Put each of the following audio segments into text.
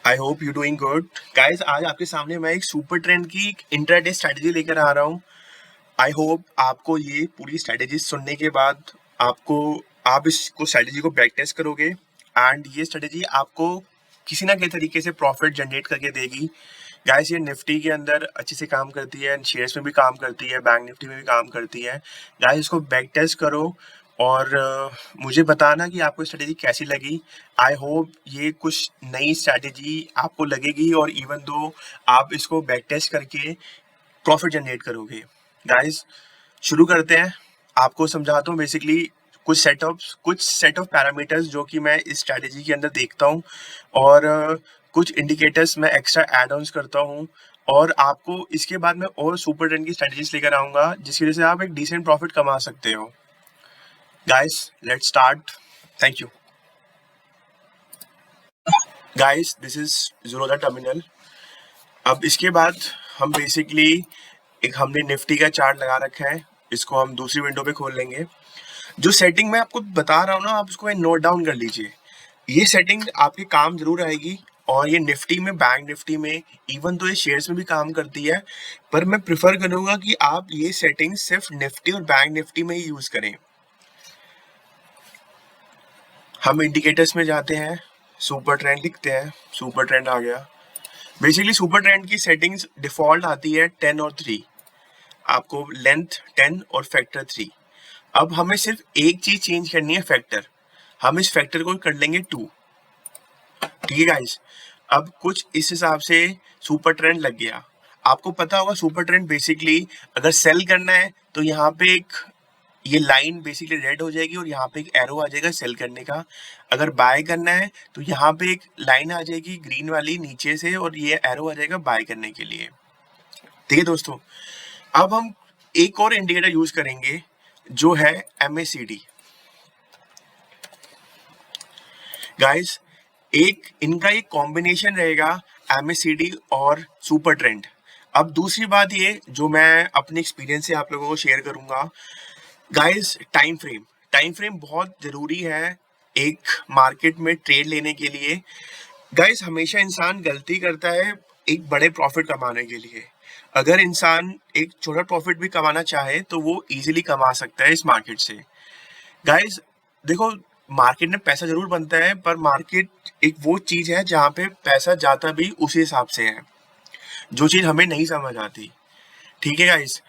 I hope you doing good guys. आज आपके सामने मैं एक सुपर ट्रेंड की इंट्राडे स्ट्रेटेजी लेकर आ रहा हूँ। आई होप आपको ये पूरी स्ट्रेटेजी सुनने के बाद आपको आप इसको स्ट्रेटेजी को बैक टेस्ट करोगे एंड ये स्ट्रेटेजी आपको किसी ना किसी तरीके से प्रॉफिट जनरेट करके देगी। गाइस ये निफ्टी के अंदर अच्छे से काम करती है, शेयर्स में भी काम करती है, बैंक निफ्टी में भी काम करती है। गाइस इसको बैक टेस्ट करो और मुझे बताना कि आपको स्ट्रेटेजी कैसी लगी। आई होप ये कुछ नई स्ट्रेटेजी आपको लगेगी और इवन दो आप इसको बैक टेस्ट करके प्रॉफिट जनरेट करोगे। गाइस शुरू करते हैं। आपको समझाता हूँ बेसिकली कुछ सेट ऑफ पैरामीटर्स जो कि मैं इस स्ट्रेटेजी के अंदर देखता हूँ और कुछ इंडिकेटर्स मैं एक्स्ट्रा एड ऑन्स करता हूँ और आपको इसके बाद मैं और सुपर ट्रेंड की स्ट्रेटेजीज लेकर आऊंगा जिसकी वजह से आप एक डिसेंट प्रॉफिट कमा सकते हो। Guys let's start. Thank you. Guys this is Zerodha terminal. अब इसके बाद हम बेसिकली एक हमने निफ्टी का चार्ट लगा रखा है, इसको हम दूसरी विंडो पे खोल लेंगे। जो सेटिंग मैं आपको बता रहा हूँ ना, आप उसको नोट डाउन कर लीजिए। ये सेटिंग आपके काम जरूर आएगी और ये निफ्टी में, बैंक निफ्टी में, इवन तो ये शेयर्स में भी काम करती है, पर मैं प्रिफर करूंगा कि आप ये सेटिंग सिर्फ निफ्टी और बैंक निफ्टी में ही यूज करें। हम इंडिकेटर्स में जाते हैं, सुपर ट्रेंड लिखते हैं, सुपर ट्रेंड आ गया। बेसिकली सुपर ट्रेंड की सेटिंग्स डिफॉल्ट आती है 10 और 3, आपको लेंथ 10 और फैक्टर 3। अब हमें सिर्फ एक चीज चेंज करनी है, फैक्टर। हम इस फैक्टर को कर लेंगे 2। ठीक है गाइस, अब कुछ इस हिसाब से सुपर ट्रेंड लग गया। आपको पता होगा सुपर ट्रेंड बेसिकली अगर सेल करना है तो यहाँ पे एक ये लाइन बेसिकली रेड हो जाएगी और यहाँ पे एक एरो आ जाएगा सेल करने का। अगर बाय करना है तो यहाँ पे एक लाइन आ जाएगी ग्रीन वाली नीचे से और ये एरो आ जाएगा बाय करने के लिए। ठीक है दोस्तों, अब हम एक और इंडिकेटर यूज करेंगे जो है MACD। गाइस एक इनका एक कॉम्बिनेशन रहेगा MACD और सुपर ट्रेंड। अब दूसरी बात ये जो मैं अपने एक्सपीरियंस से आप लोगों को शेयर करूंगा, गाइस टाइम फ्रेम बहुत जरूरी है एक मार्केट में ट्रेड लेने के लिए। गाइस हमेशा इंसान गलती करता है एक बड़े प्रॉफिट कमाने के लिए। अगर इंसान एक छोटा प्रॉफिट भी कमाना चाहे तो वो इजीली कमा सकता है इस मार्केट से। गाइस देखो, मार्केट में पैसा जरूर बनता है पर मार्केट एक वो चीज है जहाँ पे पैसा जाता भी उसी हिसाब से है, जो चीज हमें नहीं समझ आती। ठीक है गाइस,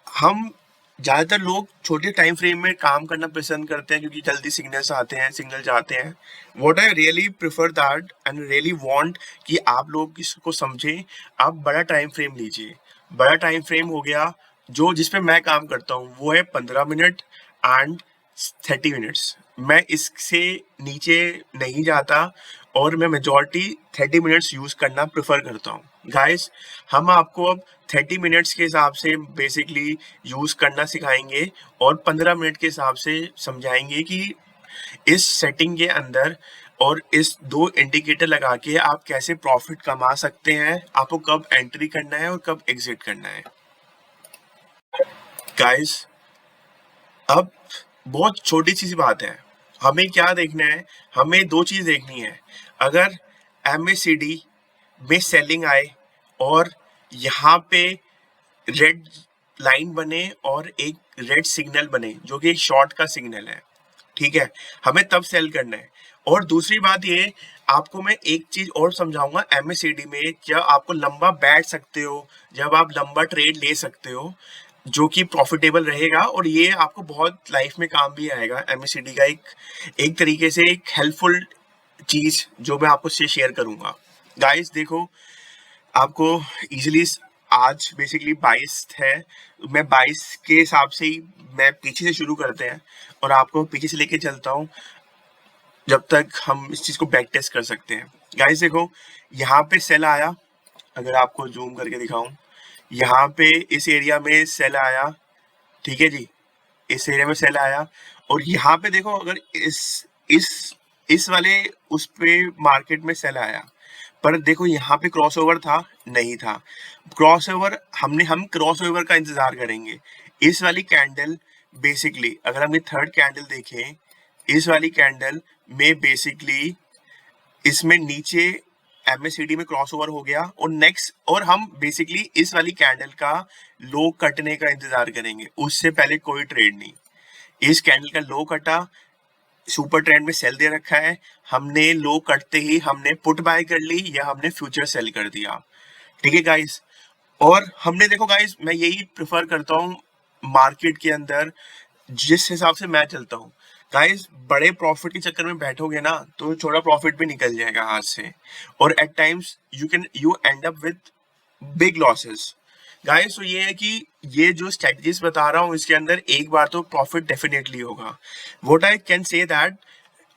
हम ज्यादातर लोग छोटे टाइम फ्रेम में काम करना पसंद करते हैं क्योंकि जल्दी सिग्नल्स आते हैं, सिग्नल जाते हैं। What I really prefer that and really want कि आप लोग इसको समझें। आप बड़ा टाइम फ्रेम लीजिए। बड़ा टाइम फ्रेम हो गया जो जिसपे मैं काम करता हूँ वो है 15 मिनट एंड 30 मिनट्स। मैं इससे नीचे नहीं जाता और मैं मेजॉरिटी 30 मिनट्स यूज करना प्रेफर करता हूँ। गाइस हम आपको अब 30 मिनट्स के हिसाब से बेसिकली यूज करना सिखाएंगे और 15 मिनट के हिसाब से समझाएंगे कि इस सेटिंग के अंदर और इस दो इंडिकेटर लगा के आप कैसे प्रॉफिट कमा सकते हैं, आपको कब एंट्री करना है और कब एग्जिट करना है। गाइस अब बहुत छोटी सी बात है, हमें क्या देखना है, हमें दो चीज देखनी है। अगर MACD में सेलिंग आए और यहाँ पे रेड लाइन बने और एक रेड सिग्नल बने जो कि एक शॉर्ट का सिग्नल है, ठीक है, हमें तब सेल करना है। और दूसरी बात ये, आपको मैं एक चीज और समझाऊंगा, MACD में जब आपको लंबा बैठ सकते हो, जब आप लंबा ट्रेड ले सकते हो जो कि प्रॉफिटेबल रहेगा और ये आपको बहुत लाइफ में काम भी आएगा। MACD का एक तरीके से एक हेल्पफुल चीज जो मैं आपको शेयर करूंगा। गाइस देखो, आपको इजीली आज बेसिकली 22 है, मैं 22 के हिसाब से ही मैं पीछे से शुरू करते हैं और आपको पीछे से लेके चलता हूँ जब तक हम इस चीज को बैक टेस्ट कर सकते हैं। गाइस देखो, यहाँ पे सेल आया, अगर आपको जूम करके दिखाऊं, यहाँ पे इस एरिया में सेल आया। ठीक है जी, इस एरिया में सेल आया और यहाँ पे देखो, अगर इस वाले उस पे मार्केट में सेल आया, पर देखो यहाँ पे क्रॉसओवर था, नहीं था क्रॉसओवर। हम क्रॉसओवर का इंतजार करेंगे। इस वाली कैंडल बेसिकली अगर हम ये थर्ड कैंडल देखें, इस वाली कैंडल में बेसिकली इसमें नीचे MACD में क्रॉसओवर हो गया और नेक्स्ट, और हम बेसिकली इस वाली कैंडल का लो कटने का इंतजार करेंगे, उससे पहले कोई ट्रेड नहीं। इस कैंडल का लो कटा, सुपर ट्रेंड में सेल दे रखा है, हमने लो कटते ही हमने पुट बाय कर ली या हमने फ्यूचर सेल कर दिया। ठीक है गाइस, और हमने देखो गाइस, मैं यही प्रेफर करता हूँ मार्केट के अंदर, जिस हिसाब से मैं चलता हूँ गाइस। बड़े प्रॉफिट के चक्कर में बैठोगे ना तो छोटा प्रॉफिट भी निकल जाएगा हाथ से, और at times you end up with big losses guys. तो ये है कि ये जो स्ट्रेटजीज बता रहा हूँ इसके अंदर एक बार तो प्रॉफिट डेफिनेटली होगा। What I can say that,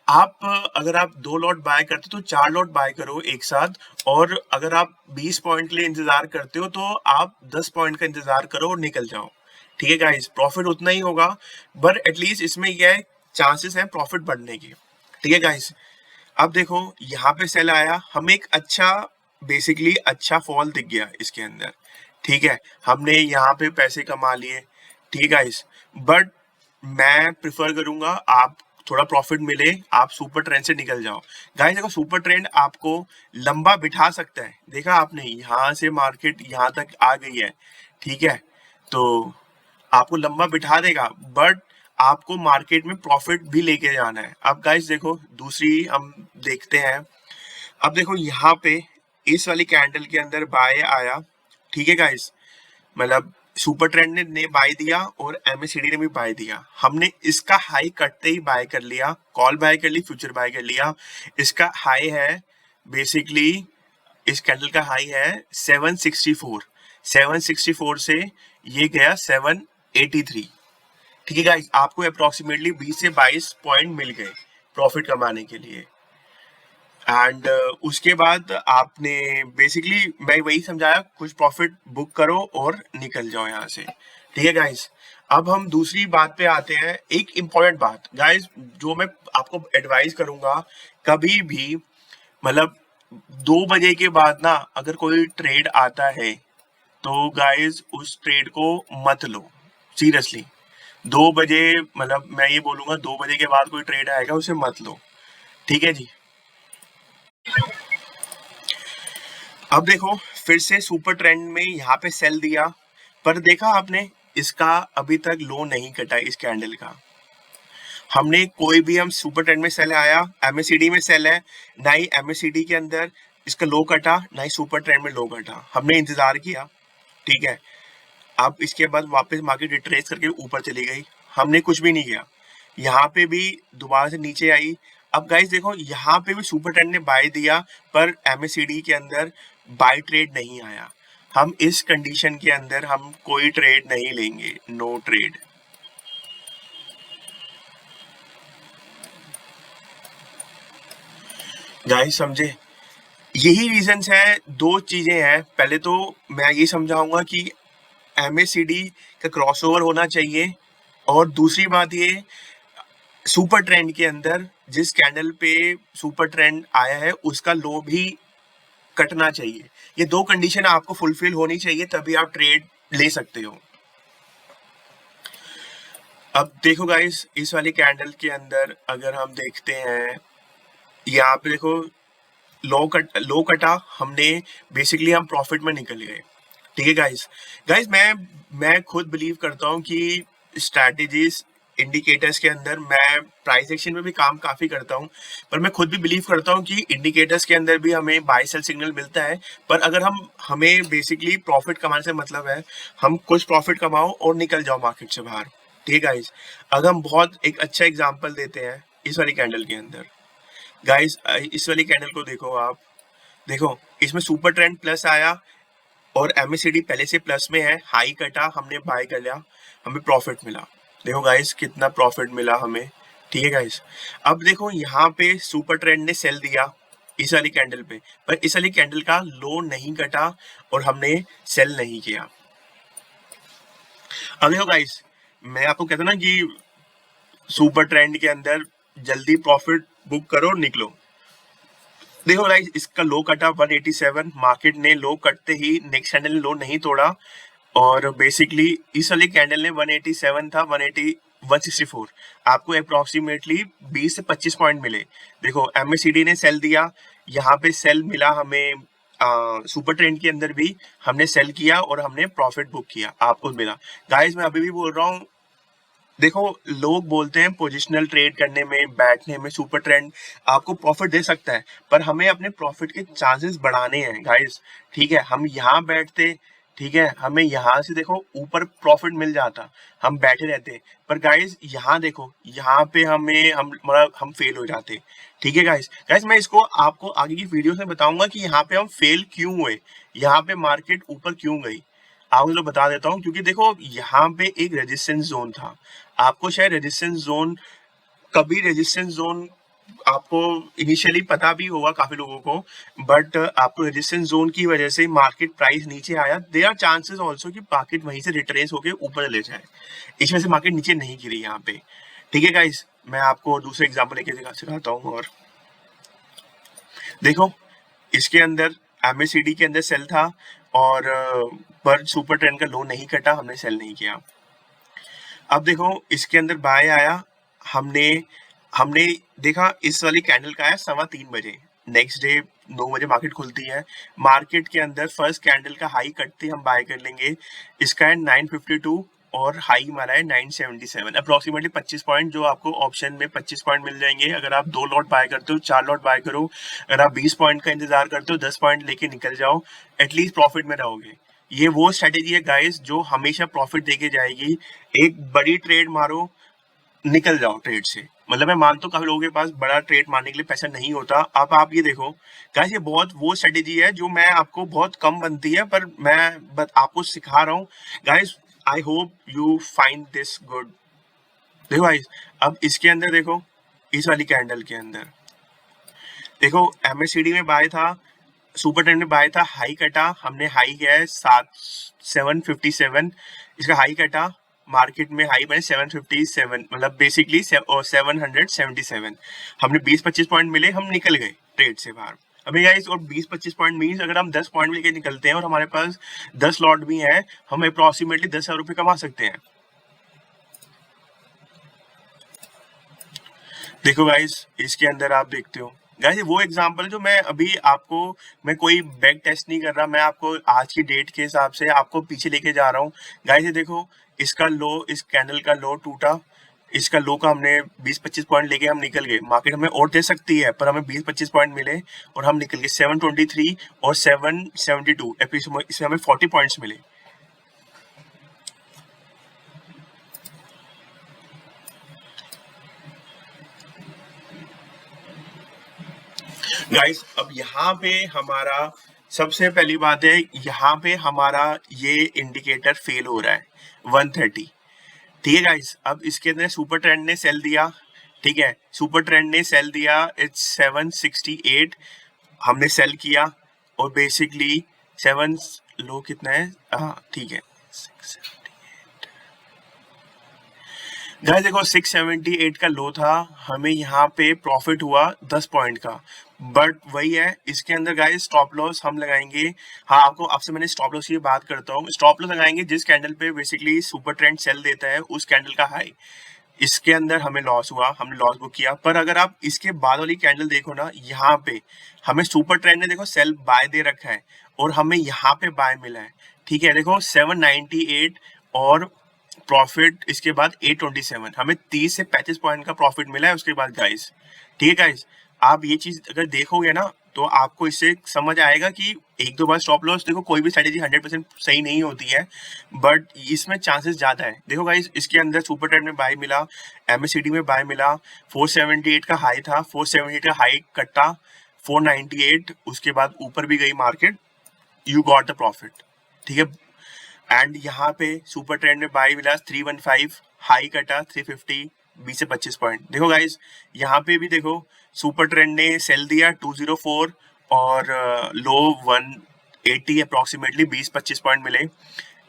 अगर आप 2 लॉट बाय करते हो तो 4 लॉट बाय करो एक साथ, और अगर आप 20 पॉइंट के लिए इंतजार करते हो तो आप 10 पॉइंट का इंतजार करो और निकल जाओ। ठीक है गाइस, प्रॉफिट उतना ही होगा, बट एटलीस्ट इसमें यह है चांसेस हैं प्रॉफिट बढ़ने के। ठीक है गाइस, अब देखो यहाँ पे सेल आया, हमें एक अच्छा बेसिकली अच्छा फॉल दिख गया इसके अंदर। ठीक है, हमने यहाँ पे पैसे कमा लिए। ठीक है गाइस, बट मैं प्रिफर करूंगा आप थोड़ा प्रॉफिट मिले, आप सुपर ट्रेंड से निकल जाओ। गाइस देखो, सुपर ट्रेंड आपको लंबा बिठा सकता है। देखा आपने, यहाँ से मार्केट यहाँ तक आ गई है। ठीक है, तो आपको लंबा बिठा देगा, बट आपको मार्केट में प्रॉफिट भी लेके जाना है। अब गाइस देखो, दूसरी हम देखते हैं। अब देखो यहाँ पे इस वाली कैंडल के अंदर बाय आया। ठीक है गाइस, मतलब सुपर ट्रेंड ने बाय दिया और MACD ने भी बाय दिया। हमने इसका हाई कटते ही बाय कर लिया, कॉल बाय कर ली, फ्यूचर बाय कर लिया। इसका हाई है बेसिकली, इस कैंडल का हाई है 764, 764 से ये गया 783। ठीक है गाइस, आपको अप्रोक्सीमेटली 20 से 22 पॉइंट मिल गए प्रॉफिट कमाने के लिए। एंड उसके बाद आपने बेसिकली, मैं वही समझाया, कुछ प्रॉफिट बुक करो और निकल जाओ यहाँ से। ठीक है गाइस, अब हम दूसरी बात पे आते हैं। एक इम्पॉर्टेंट बात गाइस, जो मैं आपको एडवाइस करूंगा, कभी भी मतलब 2 बजे के बाद ना अगर कोई ट्रेड आता है तो गाइस उस ट्रेड को मत लो सीरियसली। 2 बजे, मतलब मैं ये बोलूंगा 2 बजे के बाद कोई ट्रेड आएगा उसे मत लो। ठीक है जी, अब देखो फिर से सुपर ट्रेंड में यहाँ पे सेल दिया, पर देखा आपने इसका अभी तक लो नहीं कटा इस कैंडल का। हमने कोई भी, हम सुपर ट्रेंड में सेल आया, MACD में सेल है, ना ही MACD के अंदर इसका लो कटा, ना ही सुपर ट्रेंड में लो कटा। हमने इंतजार किया। ठीक है, अब इसके बाद वापस मार्केट रिट्रेस करके ऊपर चली गई, हमने कुछ भी नहीं किया। यहाँ पे भी दोबारा से नीचे आई। अब गाइस देखो, यहाँ पे भी सुपर ट्रेंड ने बाय दिया, पर MACD के अंदर बाय ट्रेड नहीं आया। हम इस कंडीशन के अंदर हम कोई ट्रेड नहीं लेंगे, नो ट्रेड। गाइस समझे, यही रीजंस है, 2 चीजें हैं। पहले तो मैं ये समझाऊंगा कि MACD का क्रॉसओवर होना चाहिए, और दूसरी बात ये, सुपर ट्रेंड के अंदर जिस कैंडल पे सुपर ट्रेंड आया है उसका लो भी कटना चाहिए। ये 2 कंडीशन आपको फुलफिल होनी चाहिए, तभी आप ट्रेड ले सकते हो। अब देखो गाइस, इस वाली कैंडल के अंदर अगर हम देखते हैं, यहाँ पे देखो लो कटा, हमने बेसिकली हम प्रॉफिट में निकल गए। ठीक है गाइस, गाइस मैं खुद बिलीव करता हूँ कि स्ट्रैटेजीज इंडिकेटर्स के अंदर, मैं प्राइस एक्शन में भी काम काफी करता हूँ, पर मैं खुद भी बिलीव करता हूँ कि इंडिकेटर्स के अंदर भी हमें बाय सेल सिग्नल मिलता है। पर अगर हमें बेसिकली प्रॉफिट कमाने से मतलब है, हम कुछ प्रॉफिट कमाओ और निकल जाओ मार्केट से बाहर। ठीक है गाइस, अगर हम बहुत एक अच्छा एग्जाम्पल देते हैं इस वाली कैंडल के अंदर। गाइस इस वाली कैंडल को देखो आप, देखो इसमें सुपर ट्रेंड प्लस आया और MACD पहले से प्लस में है, हाई कटा, हमने बाय कर लिया, हमें प्रॉफिट मिला। देखो गाइस कितना प्रॉफिट मिला हमें। ठीक है गाइस, अब देखो यहाँ पे सुपर ट्रेंड ने सेल दिया इस वाली कैंडल पे, पर इस वाली कैंडल का लो नहीं कटा और हमने सेल नहीं किया। अब देखो गाइस, मैं आपको कहता ना कि सुपर ट्रेंड के अंदर जल्दी प्रॉफिट बुक करो और निकलो। देखो गाइस, इसका लो कटा 187, मार्केट ने लो कटते ही नेक्स्ट कैंडल ने लो नहीं तोड़ा, और बेसिकली इस वाली कैंडल ने 187 था, 164, आपको अप्रोक्सीमेटली 20 से 25 पॉइंट मिले। देखो MACD ने सेल दिया, यहाँ पे सेल मिला हमें, सुपर ट्रेंड के अंदर भी हमने सेल किया और हमने प्रॉफिट बुक किया, आपको मिला। गाइस मैं अभी भी बोल रहा हूँ, देखो लोग बोलते हैं पोजिशनल ट्रेड करने में, बैठने में सुपर ट्रेंड आपको प्रॉफिट दे सकता है, पर हमें अपने प्रॉफिट के चांसेस बढ़ाने हैं गाइस। ठीक है, हम यहाँ बैठते, ठीक है, हमें यहाँ से देखो ऊपर प्रॉफिट मिल जाता, हम बैठे रहते, पर गाइस यहाँ देखो, यहाँ पे हमें हम फेल हो जाते। ठीक है गाइस, गाइस मैं इसको आपको आगे की वीडियोस में बताऊंगा कि यहाँ पे हम फेल क्यों हुए, यहाँ पे मार्केट ऊपर क्यों गई, आपको तो बता देता हूँ। क्योंकि देखो यहाँ पे एक रेजिस्टेंस जोन था, आपको शायद रेजिस्टेंस जोन, कभी रेजिस्टेंस जोन आपको इनिशियली पता भी होगा काफी लोगों को, बट आपको रेजिस्टेंस जोन की वजह से मार्केट प्राइस नीचे आया, देयर आर चांसेस आल्सो कि मार्केट वहीं से रिट्रेस होके ऊपर ले जाए, इस वजह से मार्केट नीचे नहीं गिरी यहाँ पे। ठीक है गाइस, मैं आपको दूसरे एग्जांपल लेके सिखाता हूँ। और देखो इसके अंदर एमएससीडी के अंदर सेल था, और पर सुपर ट्रेंड का लो नहीं कटा, हमने सेल नहीं किया। अब देखो इसके अंदर बाय आया, हमने हमने देखा इस वाली कैंडल का है 3:15 बजे, नेक्स्ट डे 9 बजे मार्केट खुलती है, मार्केट के अंदर फर्स्ट कैंडल का हाई कटते हम बाय कर लेंगे, इसका है 952 और हाई हमारा है 977, अप्रोक्सीमेटली 25 पॉइंट, जो आपको ऑप्शन में 25 पॉइंट मिल जाएंगे। अगर आप 2 लॉट बाय करते हो, 4 लॉट बाय करो, अगर आप 20 पॉइंट का इंतजार करते हो, 10 पॉइंट लेके निकल जाओ, एटलीस्ट प्रॉफिट में रहोगे। ये वो स्ट्रेटेजी है गाइस जो हमेशा प्रॉफिट देके जाएगी। एक बड़ी ट्रेड मारो, निकल जाओ ट्रेड से, मतलब मैं मानता हूँ काफी लोगों के पास बड़ा ट्रेड मारने के लिए पैसा नहीं होता। अब आप ये देखो गाइस, ये बहुत वो स्ट्रेटेजी है जो मैं आपको बहुत कम बनती है, पर मैं आपको सिखा रहा हूँ guys. I hope you find this good. देखो गाइस, अब इसके अंदर देखो, इस वाली कैंडल के अंदर देखो एमएससीडी में बाय था, सुपर ट्रेंड में बाय था, हाई कटा, हमने हाई किया है 757, इसका हाई कटा, मार्केट में हाई बने 757, मतलब बेसिकली 777, हमने 20-25 पॉइंट मिले, हम निकल गए ट्रेड से बाहर। अभी गाइस, और 20-25 पॉइंट मीन्स अगर हम 10 पॉइंट लेके निकलते हैं और हमारे पास 10 लॉट भी है, हम अप्रोक्सीमेटली 10,000 रुपये कमा सकते हैं। देखो गाइस, इसके अंदर आप देखते हो गाइस, वो एग्जांपल जो मैं अभी आपको, मैं कोई बैक टेस्ट नहीं कर रहा, मैं आपको आज की डेट के हिसाब से आपको पीछे लेके जा रहा हूँ। गाइस ये देखो, इसका लो, इस कैंडल का लो टूटा, इसका लो का हमने 20-25 पॉइंट लेके हम निकल गए। मार्केट हमें और दे सकती है, पर हमें 20-25 पॉइंट मिले और हम निकल गए 723 और 772, इसमें हमें 40 पॉइंट्स मिले। गाइस अब यहाँ पे हमारा सबसे पहली बात है, यहाँ पे हमारा ये इंडिकेटर फेल हो रहा है 130। ठीक है गाइस, अब इसके अंदर सुपर ट्रेंड ने सेल दिया, ठीक है, सुपर ट्रेंड ने सेल दिया, इट्स 768, हमने सेल किया, और बेसिकली 7 लो कितना है, ठीक है, गाइस देखो 678 का लो था, हमें यहाँ पे प्रॉफिट हुआ 10 पॉइंट का, बट वही है इसके अंदर गाइस, स्टॉप लॉस हम लगाएंगे। हाँ, आपसे मैंने स्टॉप लॉस की बात करता हूँ, स्टॉप लॉस लगाएंगे जिस कैंडल पे बेसिकली सुपर ट्रेंड सेल देता है, उस कैंडल का हाई। इसके अंदर हमें लॉस हुआ, हमने लॉस बुक किया, पर अगर आप इसके बाद वाली कैंडल देखो ना, यहाँ पे हमें सुपर ट्रेंड ने देखो सेल बाय दे रखा है और हमें यहाँ पे बाय मिला है। ठीक है, देखो 798 और प्रॉफिट इसके बाद 827, हमें 30 से 35 पॉइंट का प्रॉफिट मिला है उसके बाद गाइस। ठीक है गाइस, आप ये चीज अगर देखोगे ना, तो आपको इससे समझ आएगा कि एक दो बार स्टॉप लॉस, देखो कोई भी स्ट्रेटेजी 100% सही नहीं होती है, बट इसमें चांसेस ज्यादा है। देखो गाइस, इसके अंदर सुपर ट्रेंड में बाय मिला, एमएससीडी में बाय मिला, 478 का हाई था, 478 का हाई कटा, 498, उसके बाद ऊपर भी गई market, you got the profit. ठीक है, एंड यहाँ पे सुपर ट्रेंड में बाय मिला 315, हाई कटा 350, 20 से 25 पॉइंट। देखो गाइस, यहाँ पे भी देखो सुपर ट्रेंड ने सेल दिया 204 और लो 180, अप्रोक्सीमेटली 20-25 पॉइंट मिले।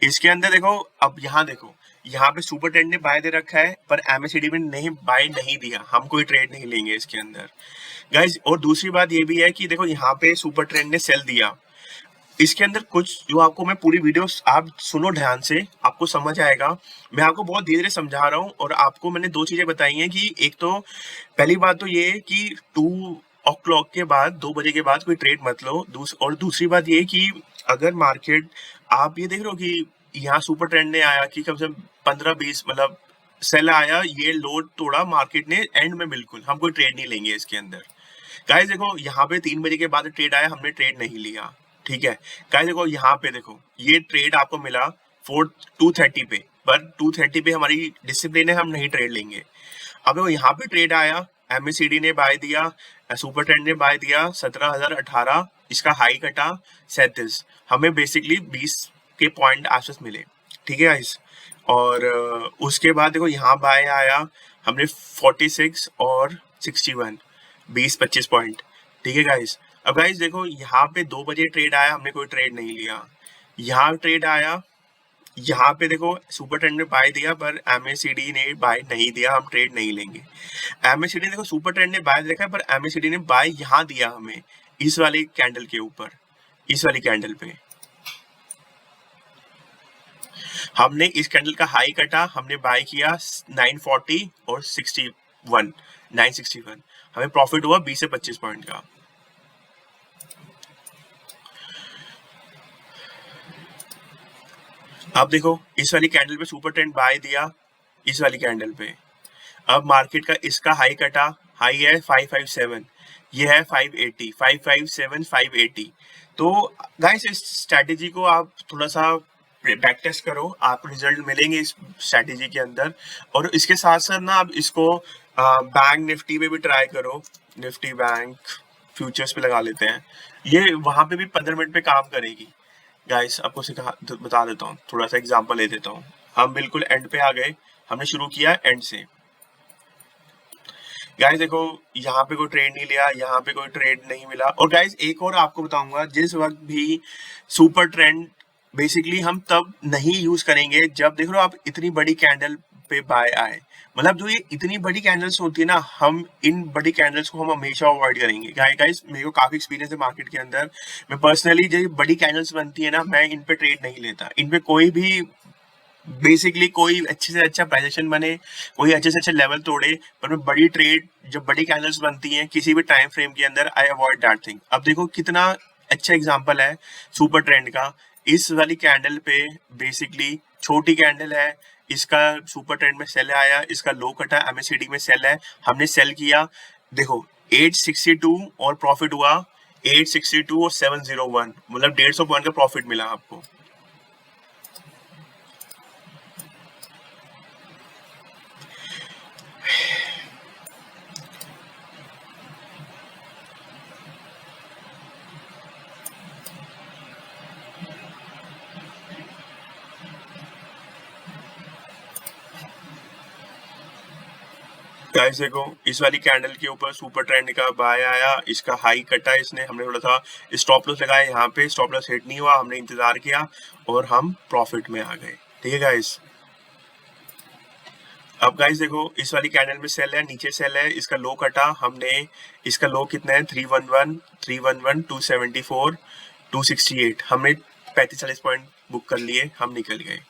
इसके अंदर देखो, अब यहाँ देखो, यहाँ पे सुपर ट्रेंड ने बाय दे रखा है, पर एमएससीडी में नहीं, बाय नहीं दिया, हम कोई ट्रेड नहीं लेंगे इसके अंदर गाइस। और दूसरी बात ये भी है कि देखो यहाँ पे सुपर ट्रेंड ने सेल दिया, इसके अंदर कुछ जो आपको, मैं पूरी वीडियो आप सुनो ध्यान से, आपको समझ आएगा। मैं आपको बहुत धीरे धीरे समझा रहा हूँ, और आपको मैंने दो चीजें बताई हैं कि एक तो पहली बात तो ये है कि ओ क्लॉक के बाद 2 बजे के बाद कोई ट्रेड मत लो। और दूसरी बात ये कि अगर मार्केट आप ये देख रहे हो कि यहाँ सुपर ट्रेंड ने आया कि कम से कम 15-20 मतलब सेल आया, ये लोड तोड़ा मार्केट ने एंड में, बिल्कुल हम कोई ट्रेड नहीं लेंगे इसके अंदर। गाइस देखो यहाँ पे 3 बजे के बाद ट्रेड आया, हमने ट्रेड नहीं लिया, ठीक है। गाइस देखो यहाँ पे देखो ये ट्रेड आपको मिला 230 पे, पर 230 पे हमारी डिसिप्लिन है, हम नहीं ट्रेड लेंगे। अब देखो यहाँ पे ट्रेड आया, एमएसीडी ने बाय दिया, सुपर ट्रेंड ने बाय दिया 17,018, इसका हाई कटा 37, हमें बेसिकली 20 के पॉइंट आसपास मिले, ठीक है गाइस। और उसके बाद देखो यहाँ बाय आया, हमने 46 और 61, 20-25 पॉइंट, ठीक है गाइस। अब गाइस देखो यहाँ पे 2 बजे ट्रेड आया, हमने कोई ट्रेड नहीं लिया। यहाँ ट्रेड आया, यहाँ पे देखो सुपर ट्रेंड ने बाय दिया, पर एमएसीडी ने बाय नहीं दिया, हम ट्रेड नहीं लेंगे। एमएसीडी देखो सुपर ट्रेंड ने बाय देखा, पर एमएसीडी ने बाय यहाँ दिया हमें, इस वाली कैंडल के ऊपर, इस वाली कैंडल पे हमने इस कैंडल का हाई कटा, हमने बाय किया 940 और 61, 961, हमें प्रॉफिट हुआ 20 से 25 पॉइंट का। अब देखो इस वाली कैंडल पे सुपर ट्रेंड बाय दिया, इस वाली कैंडल पे। अब मार्केट का इसका हाई कटा, हाई है 557, ये है 580, 557, 580। तो गाइस इस स्ट्रैटेजी को आप थोड़ा सा बैक टेस्ट करो, आप रिजल्ट मिलेंगे इस स्ट्रैटेजी के अंदर। और इसके साथ साथ ना आप इसको बैंक निफ्टी पे भी ट्राई करो, निफ्टी बैंक फ्यूचर्स पे लगा लेते हैं, ये वहां पे भी 15 मिनट पे काम करेगी। गाइस आपको बता देता हूँ, थोड़ा सा एग्जांपल ले देता हूँ। हम बिल्कुल एंड पे आ गए, हमने शुरू किया एंड से। गाइस देखो यहाँ पे कोई ट्रेड नहीं लिया, यहाँ पे कोई ट्रेड नहीं मिला। और गाइस एक और आपको बताऊंगा, जिस वक्त भी सुपर ट्रेंड बेसिकली हम तब नहीं यूज करेंगे जब देख लो आप इतनी बड़ी कैंडल पे बाय आए, मतलब जो ये इतनी बड़ी कैंडल्स होती है ना, हम इन बड़ी कैंडल्स को हम हमेशा अवॉइड करेंगे। गाइस मेरे को काफी एक्सपीरियंस है मार्केट के अंदर, मैं पर्सनली जो बड़ी कैंडल्स बनती है ना, मैं इन पे ट्रेड नहीं लेता। इन पे कोई भी बेसिकली कोई अच्छे से अच्छा प्राइजेशन बने, कोई अच्छे से अच्छा लेवल तोड़े, पर मैं बड़ी ट्रेड जब बड़ी कैंडल्स बनती हैं किसी भी टाइम फ्रेम के अंदर, आई अवॉइड दैट थिंग। अब देखो कितना अच्छा एग्जांपल है सुपर ट्रेंड का, इस वाली कैंडल पे बेसिकली छोटी कैंडल है, इसका सुपर ट्रेंड में सेल आया, इसका लो कटा, एमएसीडी में सेल है, हमने सेल किया, देखो 862 और प्रॉफिट हुआ 862 और 701, मतलब 150 पॉइंट का प्रॉफिट मिला आपको। गाइस देखो इस वाली कैंडल के ऊपर सुपर ट्रेंड का बाय आया, इसका हाई कटा इसने, हमने थोड़ा सा स्टॉप लॉस लगाया, यहाँ पे स्टॉप लॉस हिट नहीं हुआ, हमने इंतजार किया और हम प्रॉफिट में आ गए, ठीक है गाइस। अब गाइस देखो इस वाली कैंडल में सेल है, नीचे सेल है, इसका लो कटा, हमने इसका लो कितना है 311, 311, 274, 268, हमने 35-40 पॉइंट बुक कर लिए, हम निकल गए,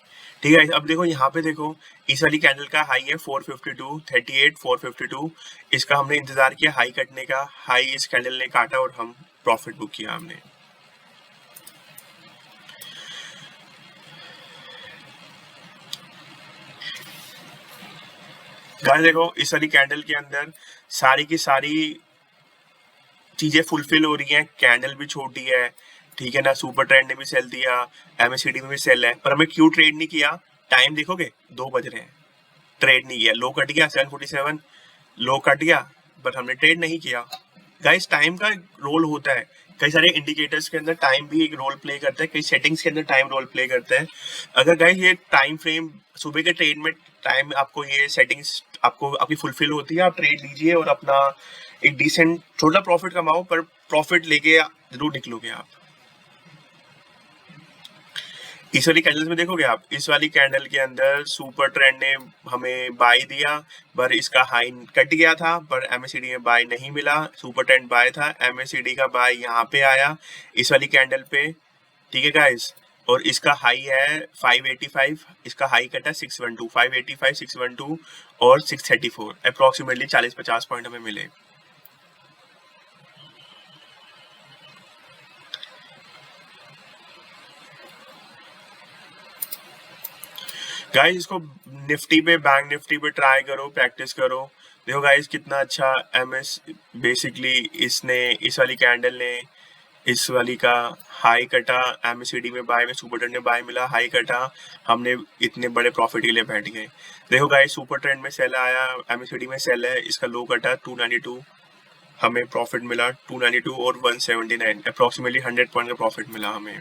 ठीक है। अब देखो यहाँ पे देखो इस वाली कैंडल का हाई है 452, 38, 452, इसका हमने इंतजार किया हाई कटने का, हाई इस कैंडल ने काटा और हम प्रॉफिट बुक किया हमने। गाइस देखो इस वाली कैंडल के अंदर सारी की सारी चीजें फुलफिल हो रही हैं, कैंडल भी छोटी है, ठीक है ना, सुपर ट्रेंड ने भी सेल दिया, एमएसीडी में भी सेल है, पर हमें क्यों ट्रेड नहीं किया? टाइम देखोगे 2 बज रहे हैं, ट्रेड नहीं किया, लो कट गया 747, लो कट गया, बट हमने ट्रेड नहीं किया। गाइस टाइम का रोल होता है, कई सारे इंडिकेटर्स के अंदर टाइम भी एक रोल प्ले करता है, कई सेटिंग्स के अंदर टाइम रोल प्ले करता है। अगर गाइस ये टाइम फ्रेम सुबह के ट्रेड में टाइम आपको ये सेटिंग्स आपको आपकी फुलफिल होती है, आप ट्रेड लीजिए और अपना एक डिसेंट छोटा प्रॉफिट कमाओ, पर प्रॉफिट लेके जरूर निकलोगे आप। इस वाली कैंडल्स में देखोगे आप, इस वाली कैंडल के अंदर सुपर ट्रेंड ने हमें बाय दिया, पर इसका हाई कट गया था, पर एमएसीडी में बाय नहीं मिला, सुपर ट्रेंड बाय था, एमएसीडी का बाय यहाँ पे आया इस वाली कैंडल पे, ठीक है गाइस। और इसका हाई है 585, इसका हाई कटा 612, 585, 612 और 634, अप्रोक्सीमेटली 40-50 पॉइंट हमें मिले। गाइस इसको निफ्टी पे, बैंक निफ्टी पे ट्राई करो, प्रैक्टिस करो। देखो गाइस कितना अच्छा एमएस बेसिकली इसने, इस वाली कैंडल ने इस वाली का हाई कटा, एमएससीडी में बाय में, सुपर ट्रेंड में बाय मिला, हाई कटा, हमने इतने बड़े प्रॉफिट के लिए बैठ गए। देखो गाइस सुपर ट्रेंड में सेल आया, एमएससीडी में सेल है, इसका लो कटा 292, हमें प्रॉफिट मिला 292 और 179, अप्रोक्सीमेटली 100 पॉइंट का प्रॉफिट मिला हमें।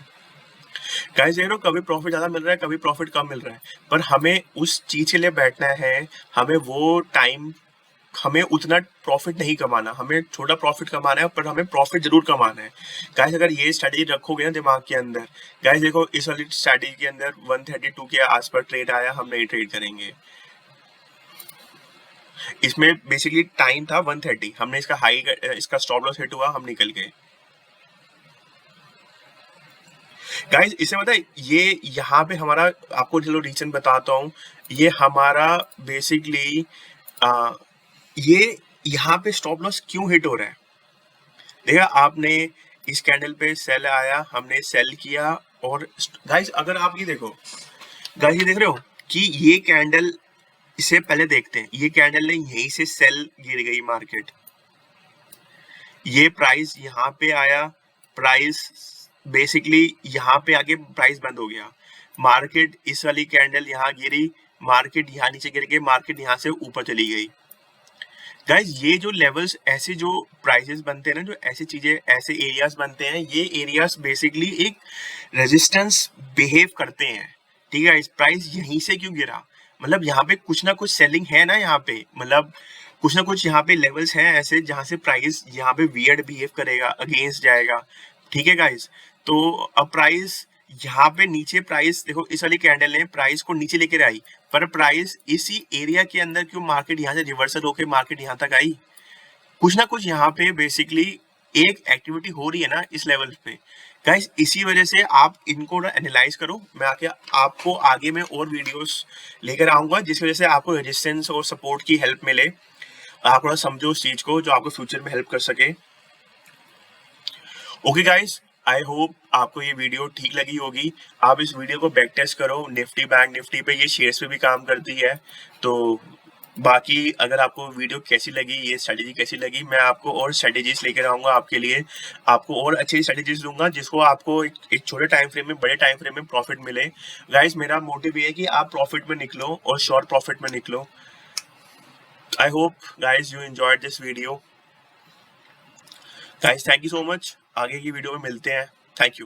गाइस देख रहे हो, कभी प्रॉफिट ज्यादा मिल रहा है, कभी प्रॉफिट कम मिल रहा है, पर हमें उस चीज के लिए बैठना है, हमें वो टाइम, हमें उतना प्रॉफिट नहीं कमाना, हमें छोटा प्रॉफिट कमाना है, पर हमें प्रॉफिट जरूर कमाना है। गाइस अगर ये स्ट्रेटेजी रखोगे ना दिमाग के अंदर, गाइस देखो इस वाली स्ट्रेटेजी के अंदर 132 के आसपास ट्रेड आया, हम नहीं ट्रेड करेंगे। इसमें बेसिकली टाइम था 130, हमने इसका हाई, इसका स्टॉप लॉस हिट हुआ, हम निकल गए। गाइस इससे पता है ये यहाँ पे हमारा, आपको चलो रीजन बताता हूँ, ये हमारा बेसिकली ये यहाँ पे स्टॉप लॉस क्यों हिट हो रहा है। देखा आपने, इस कैंडल पे सेल आया, हमने सेल किया, और गाइस अगर आप ये देखो, गाइस ये देख रहे हो कि ये कैंडल, इससे पहले देखते हैं, ये कैंडल ने यहीं से सेल गिर गई मार्केट, ये प्राइस यहाँ पे आया, प्राइस बेसिकली यहाँ पे आके प्राइस बंद हो गया, मार्केट इस वाली कैंडल यहाँ गिरी, मार्केट यहाँ नीचे गिर गई, मार्केट यहाँ से ऊपर चली गई। गाइज ये जो लेवल्स, ऐसे जो प्राइसेस बनते हैं ना, जो ऐसी चीजें, ऐसे एरियाज बनते हैं, ये एरियाज बेसिकली एक रेजिस्टेंस बिहेव करते हैं। ठीक है, इस प्राइस यहीं से क्यों गिरा, मतलब यहाँ पे कुछ ना कुछ सेलिंग है ना, यहाँ पे मतलब कुछ ना कुछ यहाँ पे लेवल्स हैं ऐसे जहाँ से प्राइस यहाँ पे वियर्ड बिहेव करेगा, अगेंस्ट जाएगा। ठीक है गाइज, तो अब प्राइस यहाँ पे नीचे, प्राइस देखो इस वाली कैंडल ने प्राइस को नीचे लेकर आई, पर प्राइस इसी एरिया के अंदर क्यों मार्केट यहाँ से रिवर्सल होकर मार्केट यहाँ तक आई, कुछ ना कुछ यहाँ पे बेसिकली एक एक्टिविटी हो रही है ना इस लेवल पे। गाइस इसी वजह से आप इनको ना एनालाइज करो, मैं आके आपको आगे में और वीडियोस लेकर आऊंगा जिसकी वजह से आपको रेजिस्टेंस और सपोर्ट की हेल्प मिले, आप थोड़ा समझो उस चीज को जो आपको फ्यूचर में हेल्प कर सके। ओके गाइस, आई होप आपको ये वीडियो ठीक लगी होगी। आप इस वीडियो को बैक टेस्ट करो, निफ्टी बैंक निफ्टी पे, ये शेयर्स पे भी काम करती है। तो बाकी अगर आपको वीडियो कैसी लगी, ये स्ट्रेटेजी कैसी लगी, मैं आपको और स्ट्रेटेजीज लेकर आऊंगा आपके लिए, आपको और अच्छी स्ट्रेटेजीज दूंगा जिसको आपको एक छोटे टाइम फ्रेम में, बड़े टाइम फ्रेम में प्रॉफिट मिले। गाइस मेरा मोटिव ये है कि आप प्रॉफिट में निकलो और शॉर्ट प्रॉफिट में निकलो। I hope guys you enjoyed this video. Guys thank you so much, आगे की वीडियो में मिलते हैं, थैंक यू।